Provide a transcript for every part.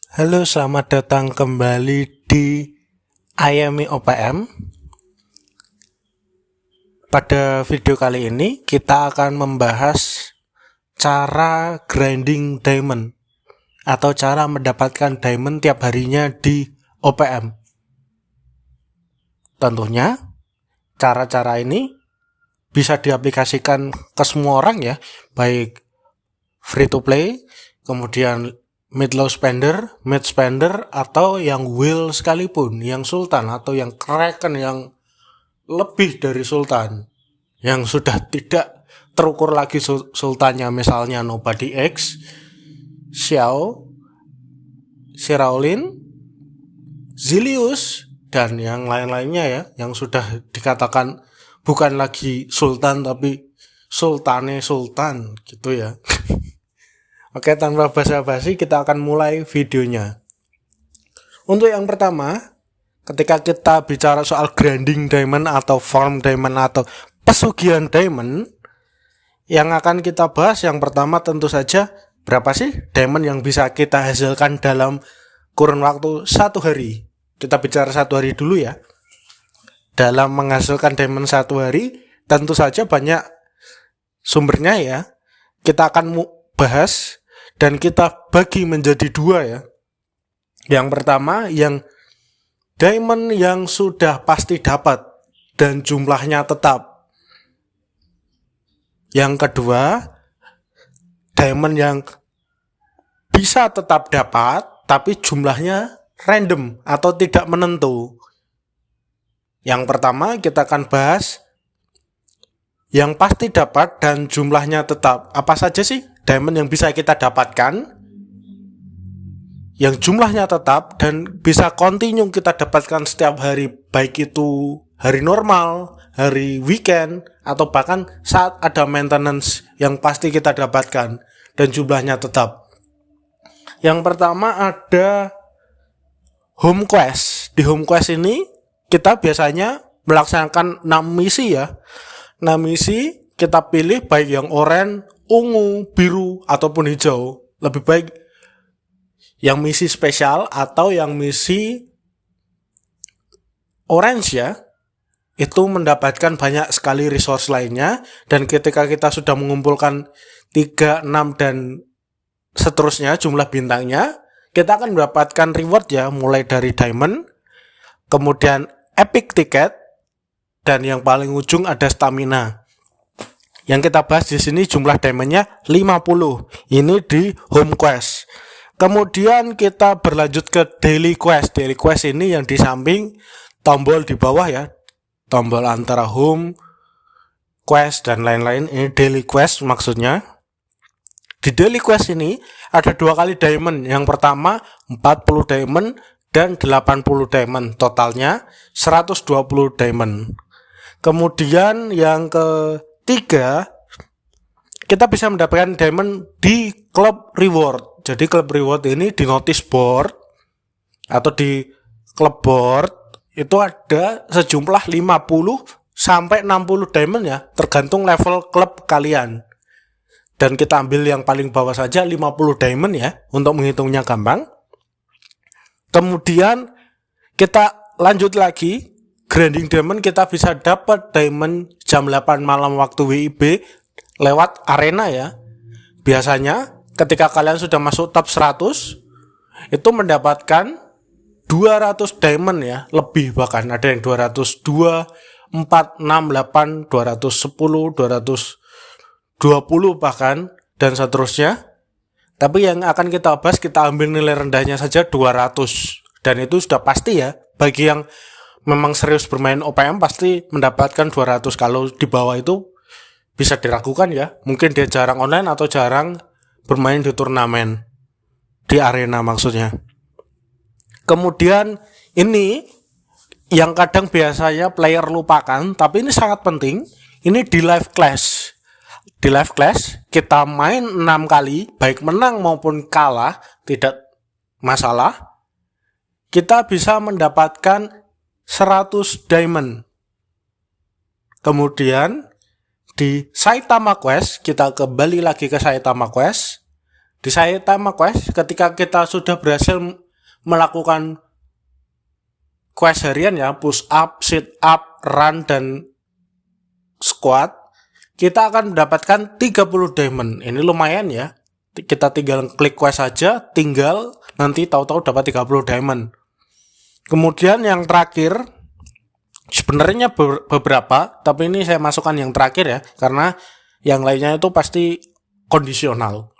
Halo, selamat datang kembali di IMI OPM. Pada video kali ini kita akan membahas cara grinding diamond atau cara mendapatkan diamond tiap harinya di OPM. Tentunya cara-cara ini bisa diaplikasikan ke semua orang ya, baik free to play, kemudian mid-low spender, mid spender, atau yang whale sekalipun, yang sultan atau yang kraken yang lebih dari sultan, yang sudah tidak terukur lagi sultannya, misalnya Nobody X, Xiao, Siraulin, Zilius, dan yang lain-lainnya ya, yang sudah dikatakan bukan lagi sultan tapi sultane sultan gitu ya. Oke, tanpa basa-basi kita akan mulai videonya. Untuk yang pertama, ketika kita bicara soal grinding diamond atau farm diamond atau pesugihan diamond, yang akan kita bahas yang pertama tentu saja berapa sih diamond yang bisa kita hasilkan dalam kurun waktu 1 hari. Kita bicara 1 hari dulu ya. Dalam menghasilkan diamond 1 hari, tentu saja banyak sumbernya ya. Kita akan bahas dan kita bagi menjadi 2 ya. Yang pertama, yang diamond yang sudah pasti dapat dan jumlahnya tetap. Yang kedua, diamond yang bisa tetap dapat tapi jumlahnya random atau tidak menentu. Yang pertama kita akan bahas yang pasti dapat dan jumlahnya tetap. Apa saja sih diamond yang bisa kita dapatkan, yang jumlahnya tetap dan bisa continue kita dapatkan setiap hari, baik itu hari normal, hari weekend, atau bahkan saat ada maintenance yang pasti kita dapatkan dan jumlahnya tetap. Yang pertama ada home quest. Di home quest ini kita biasanya melaksanakan 6 misi ya. 6 misi kita pilih baik yang oranye, ungu, biru, ataupun hijau. Lebih baik yang misi spesial atau yang misi orange ya, itu mendapatkan banyak sekali resource lainnya. Dan ketika kita sudah mengumpulkan 3, 6, dan seterusnya jumlah bintangnya, kita akan mendapatkan reward ya, mulai dari diamond, kemudian epic ticket, dan yang paling ujung ada stamina. Yang kita bahas di sini jumlah diamondnya 50. Ini di home quest. Kemudian kita berlanjut ke daily quest. Daily quest ini yang di samping tombol di bawah ya, tombol antara home quest dan lain-lain. Ini daily quest maksudnya. Di daily quest ini ada 2 kali diamond. Yang pertama 40 diamond dan 80 diamond. Totalnya 120 diamond. Kemudian yang ketiga, kita bisa mendapatkan diamond di club reward. Jadi club reward ini di notice board atau di club board itu ada sejumlah 50 sampai 60 diamond ya, tergantung level klub kalian. Dan kita ambil yang paling bawah saja 50 diamond ya, untuk menghitungnya gampang. Kemudian kita lanjut lagi, grinding diamond kita bisa dapat diamond jam 8 malam waktu WIB lewat arena ya. Biasanya ketika kalian sudah masuk top 100 itu mendapatkan 200 diamond ya, lebih bahkan ada yang 202, 4, 6, 8, 210, 220 bahkan, dan seterusnya. Tapi yang akan kita bahas, kita ambil nilai rendahnya saja 200, dan itu sudah pasti ya, bagi yang memang serius bermain OPM pasti mendapatkan 200. Kalau di bawah itu bisa diragukan ya, mungkin dia jarang online atau jarang bermain di turnamen, di arena maksudnya. Kemudian ini yang kadang biasanya player lupakan, tapi ini sangat penting, ini di live clash. Di live clash kita main 6 kali, baik menang maupun kalah, tidak masalah. Kita bisa mendapatkan 100 diamond. Kemudian di Saitama Quest, kita kembali lagi ke Saitama Quest. Di Di Saitama Quest, ketika kita sudah berhasil melakukan quest harian ya, push up, sit up, run, dan squat, kita akan mendapatkan 30 diamond. Ini lumayan ya. Kita tinggal klik quest saja, tinggal nanti tahu-tahu dapat 30 diamond. Kemudian yang terakhir, sebenarnya beberapa, tapi ini saya masukkan yang terakhir ya, karena yang lainnya itu pasti kondisional.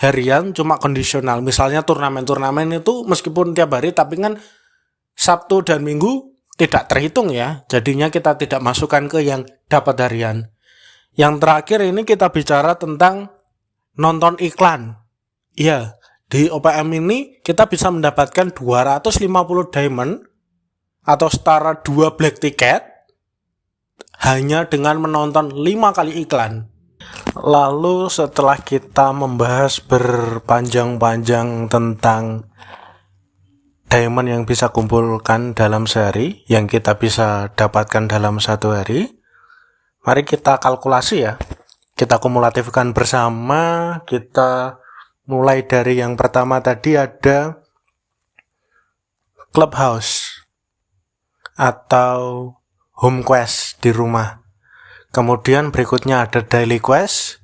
Harian cuma kondisional. Misalnya turnamen-turnamen itu meskipun tiap hari, tapi kan Sabtu dan Minggu tidak terhitung ya. Jadinya kita tidak masukkan ke yang dapat harian. Yang terakhir ini kita bicara tentang nonton iklan. Iya, di OPM ini kita bisa mendapatkan 250 diamond atau setara 2 black ticket hanya dengan menonton 5 kali iklan. Lalu setelah kita membahas berpanjang-panjang tentang diamond yang bisa kumpulkan dalam sehari, yang kita bisa dapatkan dalam satu hari, mari kita kalkulasi ya. Kita kumulatifkan bersama. Kita mulai dari yang pertama tadi ada clubhouse atau home quest di rumah. Kemudian berikutnya ada daily quest.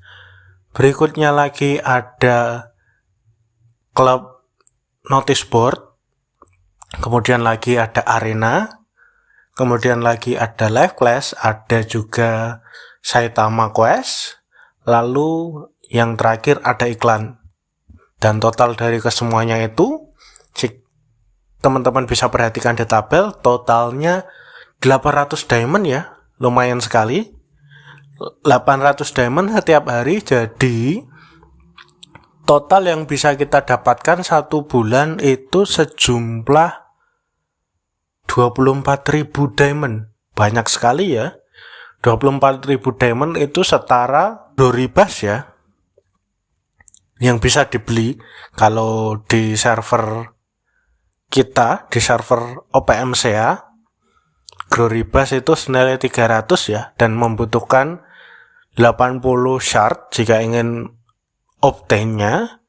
Berikutnya lagi ada club notice board. Kemudian lagi ada arena. Kemudian lagi ada live quest. Ada juga Saitama Quest. Lalu yang terakhir ada iklan. Dan total dari kesemuanya itu, teman-teman bisa perhatikan di tabel, totalnya 800 diamond ya. Lumayan sekali. 800 diamond setiap hari, jadi total yang bisa kita dapatkan satu bulan itu sejumlah 24.000 diamond. Banyak sekali ya. 24.000 diamond itu setara Doribas ya, yang bisa dibeli kalau di server kita, di server OPMCA. Doribas itu senilai 300 ya, dan membutuhkan 80 shard jika ingin obtain-nya.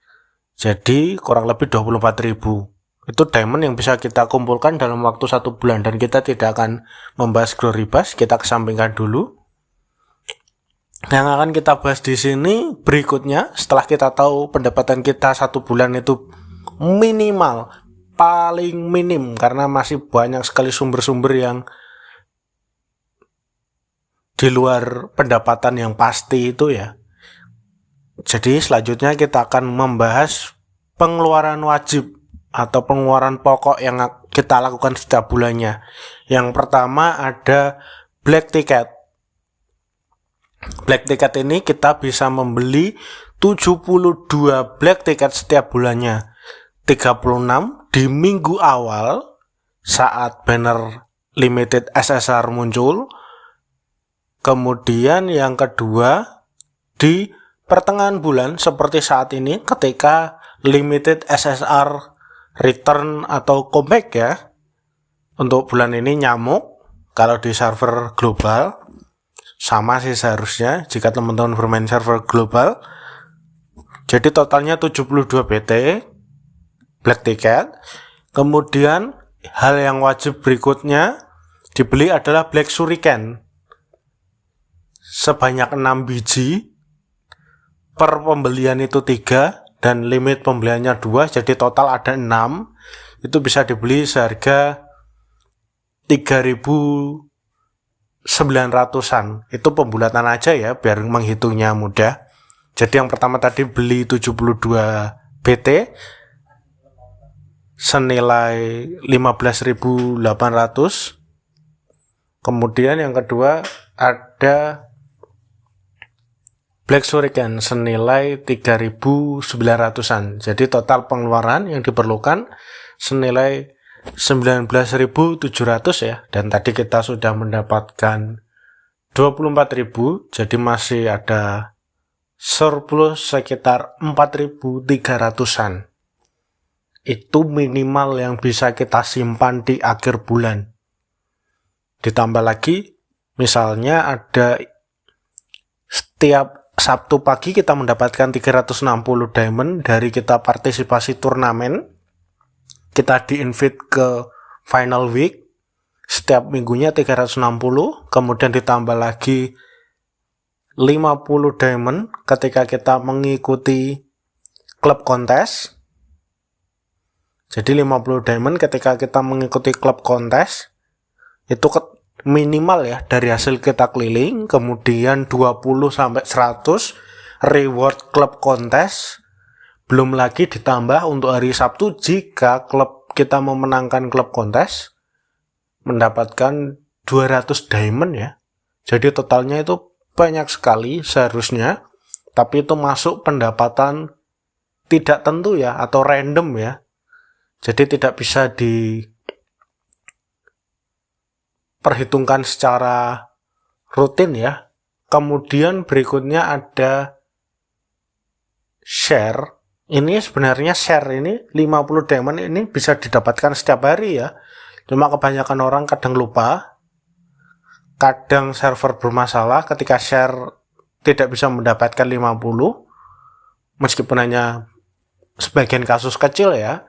Jadi kurang lebih 24.000. Itu diamond yang bisa kita kumpulkan dalam waktu 1 bulan, dan kita tidak akan membahas Doribas, kita kesampingkan dulu. Yang akan kita bahas di sini berikutnya, setelah kita tahu pendapatan kita 1 bulan itu minimal, paling minim, karena masih banyak sekali sumber-sumber yang di luar pendapatan yang pasti itu ya. Jadi selanjutnya kita akan membahas pengeluaran wajib atau pengeluaran pokok yang kita lakukan setiap bulannya. Yang pertama ada black ticket. Black ticket ini kita bisa membeli 72 black ticket setiap bulannya. 36 di minggu awal saat banner limited SSR muncul. Kemudian yang kedua di pertengahan bulan seperti saat ini ketika limited SSR return atau comeback ya. Untuk bulan ini nyamuk. Kalau di server global sama sih seharusnya jika teman-teman bermain server global. Jadi totalnya 72 BT black ticket. Kemudian hal yang wajib berikutnya dibeli adalah black shuriken sebanyak 6 biji. Per pembelian itu 3 dan limit pembeliannya 2, jadi total ada 6. Itu bisa dibeli seharga 3.900-an. Itu pembulatan aja ya, biar menghitungnya mudah. Jadi yang pertama tadi beli 72 BT senilai 15.800. Kemudian yang kedua ada Black Shuriken senilai 3.900-an. Jadi total pengeluaran yang diperlukan senilai 19.700 ya. Dan tadi kita sudah mendapatkan 24.000, jadi masih ada surplus sekitar 4.300-an. Itu minimal yang bisa kita simpan di akhir bulan. Ditambah lagi, misalnya ada setiap Sabtu pagi kita mendapatkan 360 diamond dari kita partisipasi turnamen. Kita di-invite ke final week. Setiap minggunya 360, kemudian ditambah lagi 50 diamond ketika kita mengikuti klub kontes. Jadi 50 diamond ketika kita mengikuti klub kontes itu minimal ya dari hasil kita keliling, kemudian 20 sampai 100 reward klub kontes, belum lagi ditambah untuk hari Sabtu jika klub kita memenangkan klub kontes mendapatkan 200 diamond ya. Jadi totalnya itu banyak sekali seharusnya, tapi itu masuk pendapatan tidak tentu ya atau random ya. Jadi tidak bisa perhitungkan secara rutin ya. Kemudian berikutnya ada share. Ini sebenarnya share ini 50 diamond ini bisa didapatkan setiap hari ya. Cuma kebanyakan orang kadang lupa. Kadang server bermasalah ketika share tidak bisa mendapatkan 50. Meskipun hanya sebagian kasus kecil ya.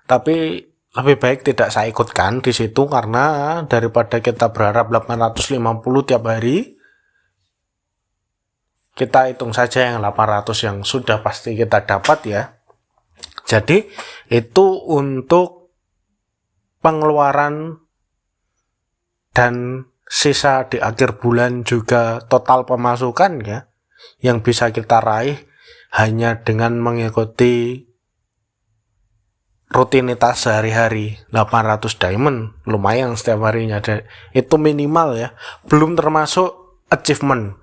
Tapi lebih baik tidak saya ikutkan di situ karena daripada kita berharap 850 tiap hari, kita hitung saja yang 800 yang sudah pasti kita dapat ya. Jadi itu untuk pengeluaran dan sisa di akhir bulan juga total pemasukan ya yang bisa kita raih hanya dengan mengikuti rutinitas sehari-hari. 800 diamond lumayan setiap harinya, itu minimal ya, belum termasuk achievement,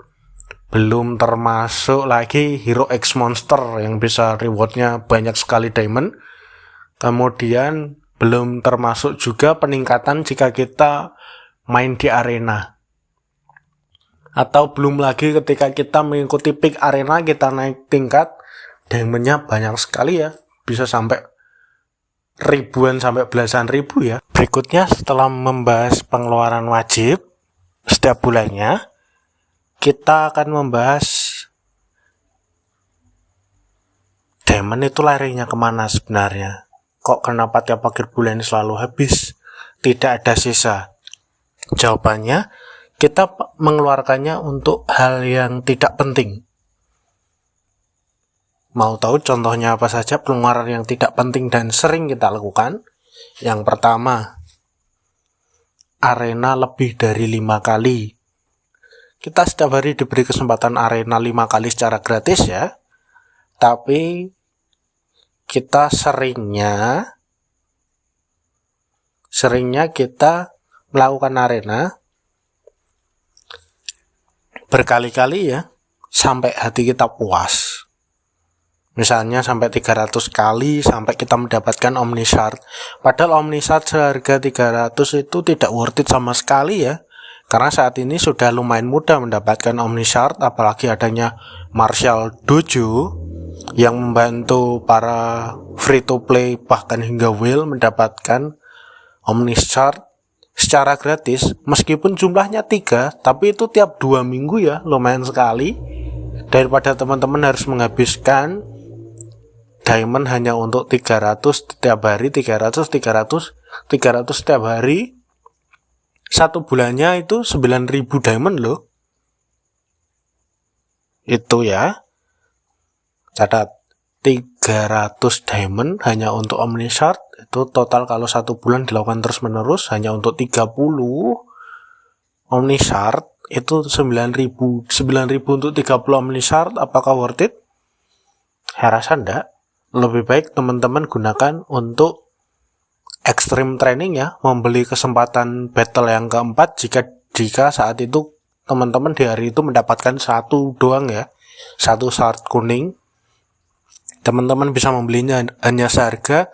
belum termasuk lagi Hero X Monster yang bisa rewardnya banyak sekali diamond, kemudian belum termasuk juga peningkatan jika kita main di arena, atau belum lagi ketika kita mengikuti peak arena kita naik tingkat, diamondnya banyak sekali ya, bisa sampai ribuan sampai belasan ribu ya. Berikutnya setelah membahas pengeluaran wajib setiap bulannya, kita akan membahas diamond itu larinya kemana sebenarnya. Kok kenapa tiap akhir bulan selalu habis, tidak ada sisa? Jawabannya, kita mengeluarkannya untuk hal yang tidak penting. Mau tahu contohnya apa saja pengeluaran yang tidak penting dan sering kita lakukan? Yang pertama, arena lebih dari 5 kali. Kita setiap hari diberi kesempatan arena 5 kali secara gratis ya. Tapi kita seringnya kita melakukan arena berkali-kali ya, sampai hati kita puas. Misalnya sampai 300 kali sampai kita mendapatkan Omni Shard. Padahal Omni Shard seharga 300 itu tidak worth it sama sekali ya. Karena saat ini sudah lumayan mudah mendapatkan Omni Shard, apalagi adanya Martial Dojo yang membantu para free to play bahkan hingga whale mendapatkan Omni Shard secara gratis. Meskipun jumlahnya 3, tapi itu tiap 2 minggu ya, lumayan sekali. Daripada teman-teman harus menghabiskan diamond hanya untuk 300 setiap hari, 300 setiap hari. Satu bulannya itu 9.000 diamond loh. Itu ya. Catat, 300 diamond hanya untuk Omni Shard. Itu total kalau satu bulan dilakukan terus menerus hanya untuk 30 Omni Shard. Itu 9.000 untuk 30 Omni Shard. Apakah worth it? Saya rasa enggak. Lebih baik teman-teman gunakan untuk extreme training ya, membeli kesempatan battle yang keempat jika saat itu teman-teman di hari itu mendapatkan satu doang ya, satu shard kuning. Teman-teman bisa membelinya hanya seharga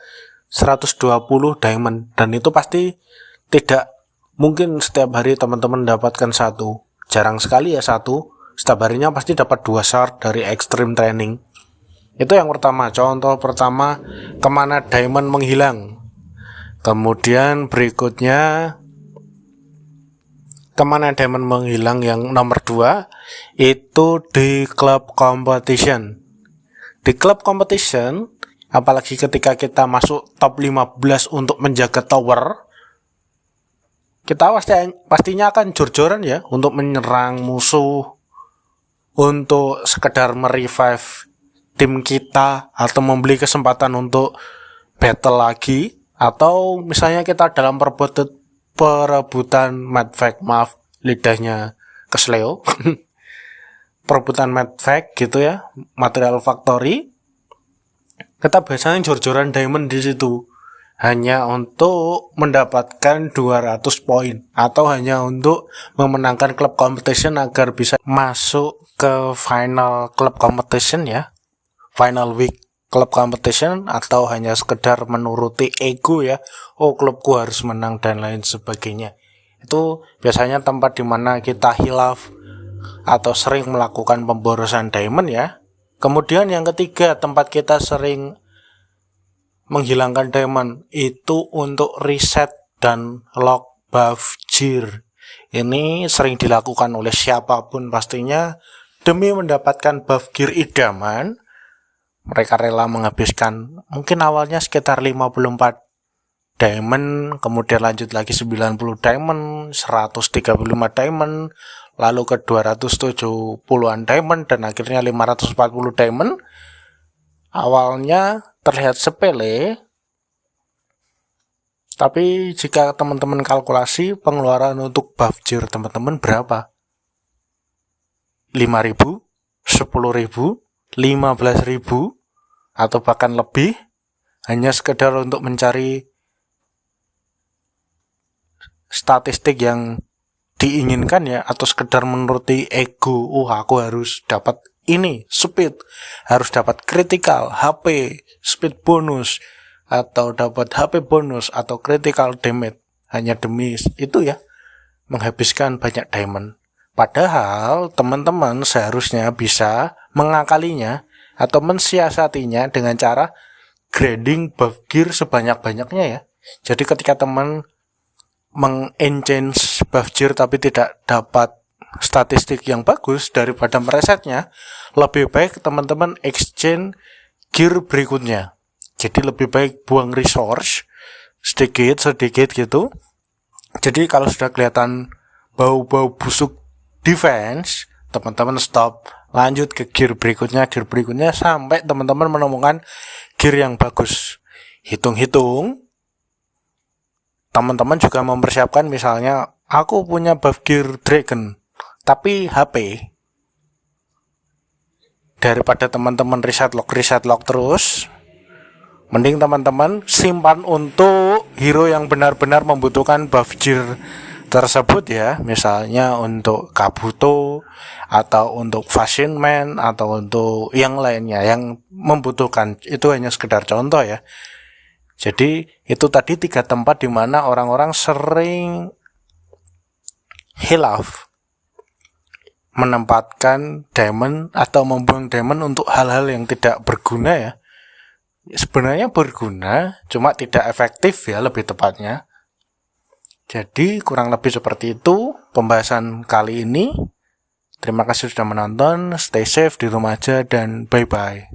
120 diamond, dan itu pasti tidak mungkin setiap hari teman-teman mendapatkan satu, jarang sekali ya satu, setiap harinya pasti dapat 2 shard dari extreme training. Itu yang pertama, contoh pertama kemana diamond menghilang. Kemudian berikutnya Kemana diamond menghilang yang nomor 2 itu di club competition. Di club competition, apalagi ketika kita masuk top 15 untuk menjaga tower, kita pastinya akan jor-joran ya untuk menyerang musuh, untuk sekedar merevive tim kita, atau membeli kesempatan untuk battle lagi, atau misalnya kita dalam perebutan medvac, maaf lidahnya kesleo perebutan medvac gitu ya, material factory, kita biasanya jor-joran diamond di situ hanya untuk mendapatkan 200 poin atau hanya untuk memenangkan club competition agar bisa masuk ke final club competition ya, final week club competition, atau hanya sekedar menuruti ego ya, oh klubku harus menang dan lain sebagainya. Itu biasanya tempat dimana kita hilaf atau sering melakukan pemborosan diamond ya. Kemudian yang ketiga, tempat kita sering menghilangkan diamond itu untuk reset dan lock buff gear. Ini sering dilakukan oleh siapapun pastinya demi mendapatkan buff gear idaman. Mereka rela menghabiskan mungkin awalnya sekitar 54 diamond, kemudian lanjut lagi 90 diamond, 135 diamond, lalu ke 270-an diamond, dan akhirnya 540 diamond. Awalnya terlihat sepele, tapi jika teman-teman kalkulasi pengeluaran untuk buff gear teman-teman berapa? 5.000, 10.000, 15.000 atau bahkan lebih, hanya sekedar untuk mencari statistik yang diinginkan ya, atau sekedar menuruti ego. Oh, aku harus dapat ini speed, harus dapat critical HP speed bonus, atau dapat HP bonus atau critical damage, hanya demi itu ya menghabiskan banyak diamond. Padahal teman-teman seharusnya bisa mengakalinya atau mensiasatinya dengan cara grading buff gear sebanyak-banyaknya ya. Jadi ketika teman mengenchange buff gear tapi tidak dapat statistik yang bagus, daripada meresetnya, lebih baik teman-teman exchange gear berikutnya. Jadi lebih baik buang resource sedikit gitu. Jadi kalau sudah kelihatan bau-bau busuk defense, teman-teman stop, lanjut ke gear berikutnya sampai teman-teman menemukan gear yang bagus. Hitung-hitung, teman-teman juga mempersiapkan, misalnya aku punya buff gear dragon tapi HP, daripada teman-teman reset lock terus, mending teman-teman simpan untuk hero yang benar-benar membutuhkan buff gear tersebut ya, misalnya untuk Kabuto atau untuk Fashion Man atau untuk yang lainnya yang membutuhkan. Itu hanya sekedar contoh ya. Jadi itu tadi 3 tempat di mana orang-orang sering hilaf menempatkan diamond atau membuang diamond untuk hal-hal yang tidak berguna ya. Sebenarnya berguna, cuma tidak efektif ya lebih tepatnya. Jadi kurang lebih seperti itu pembahasan kali ini. Terima kasih sudah menonton, stay safe di rumah aja, dan bye-bye.